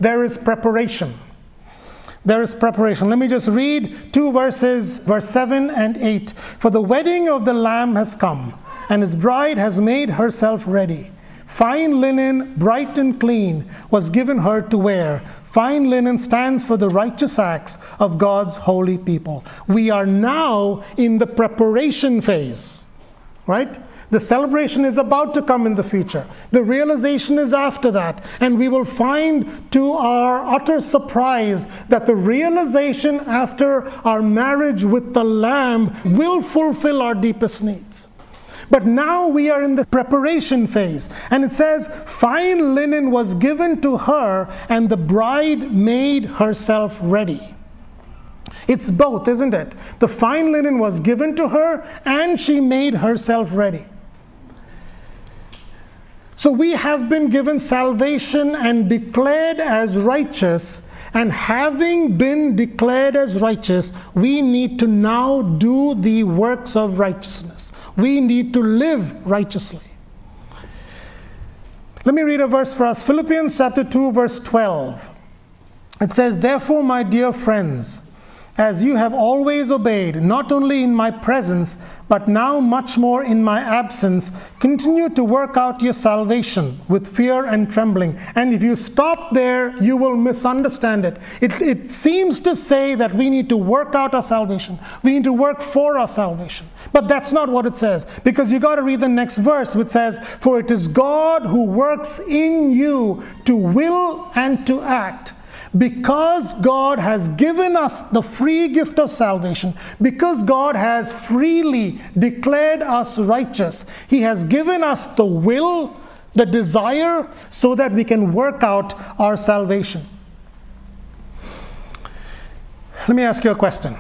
there is preparation. There is preparation. Let me just read 2 verses, verse 7 and 8. For the wedding of the Lamb has come, and his bride has made herself ready. Fine linen, bright and clean, was given her to wear. Fine linen stands for the righteous acts of God's holy people. We are now in the preparation phase, right? The celebration is about to come in the future. The realization is after that. And we will find, to our utter surprise, that the realization after our marriage with the Lamb will fulfill our deepest needs. But now we are in the preparation phase. And it says, fine linen was given to her, and the bride made herself ready. It's both, isn't it? The fine linen was given to her, and she made herself ready. So we have been given salvation and declared as righteous, and having been declared as righteous, we need to now do the works of righteousness. We need to live righteously. Let me read a verse for us. Philippians chapter 2, verse 12. It says, therefore, my dear friends, as you have always obeyed, not only in my presence, but now much more in my absence, continue to work out your salvation with fear and trembling. And if you stop there, you will misunderstand it. It seems to say that we need to work out our salvation. We need to work for our salvation. But that's not what it says. Because you got to read the next verse, which says, for it is God who works in you to will and to act. Because God has given us the free gift of salvation, because God has freely declared us righteous, He has given us the will, the desire, so that we can work out our salvation. Let me ask you a question.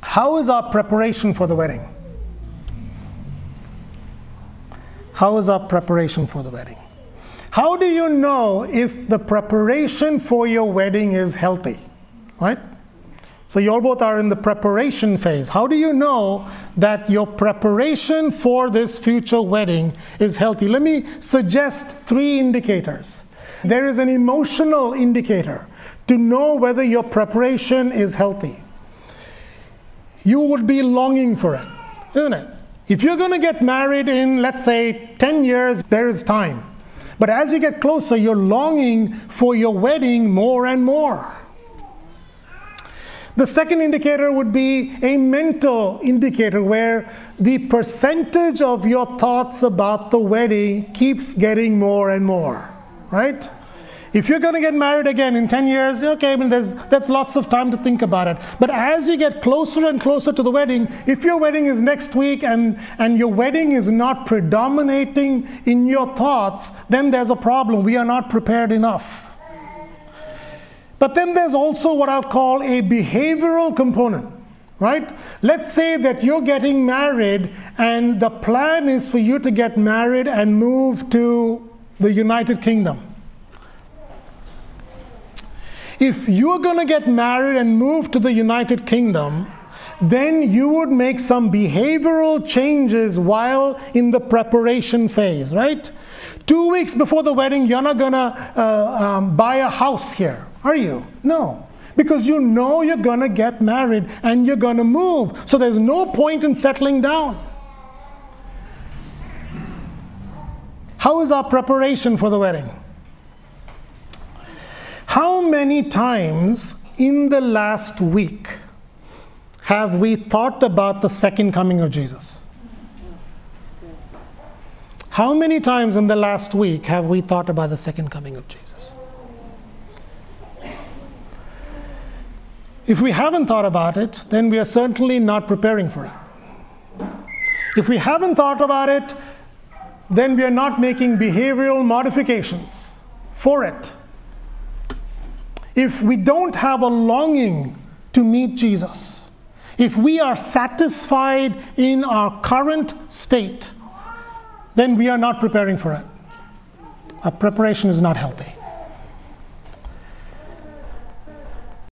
How is our preparation for the wedding? How is our preparation for the wedding? How do you know if the preparation for your wedding is healthy? Right? So you all both are in the preparation phase. How do you know that your preparation for this future wedding is healthy? Let me suggest 3 indicators. There is an emotional indicator to know whether your preparation is healthy. You would be longing for it, isn't it? If you're going to get married in, let's say, 10 years, there is time. But as you get closer, you're longing for your wedding more and more. The second indicator would be a mental indicator, where the percentage of your thoughts about the wedding keeps getting more and more, right? If you're going to get married again in 10 years, okay, I mean, that's lots of time to think about it. But as you get closer and closer to the wedding, if your wedding is next week and your wedding is not predominating in your thoughts, then there's a problem. We are not prepared enough. But then there's also what I'll call a behavioral component, right? Let's say that you're getting married and the plan is for you to get married and move to the United Kingdom. If you're going to get married and move to the United Kingdom, then you would make some behavioral changes while in the preparation phase, right? 2 weeks before the wedding, you're not going to buy a house here, are you? No. Because you know you're going to get married and you're going to move. So there's no point in settling down. How is our preparation for the wedding? How many times in the last week have we thought about the second coming of Jesus? How many times in the last week have we thought about the second coming of Jesus? If we haven't thought about it, then we are certainly not preparing for it. If we haven't thought about it, then we are not making behavioral modifications for it. If we don't have a longing to meet Jesus, if we are satisfied in our current state, then we are not preparing for it. Our preparation is not healthy.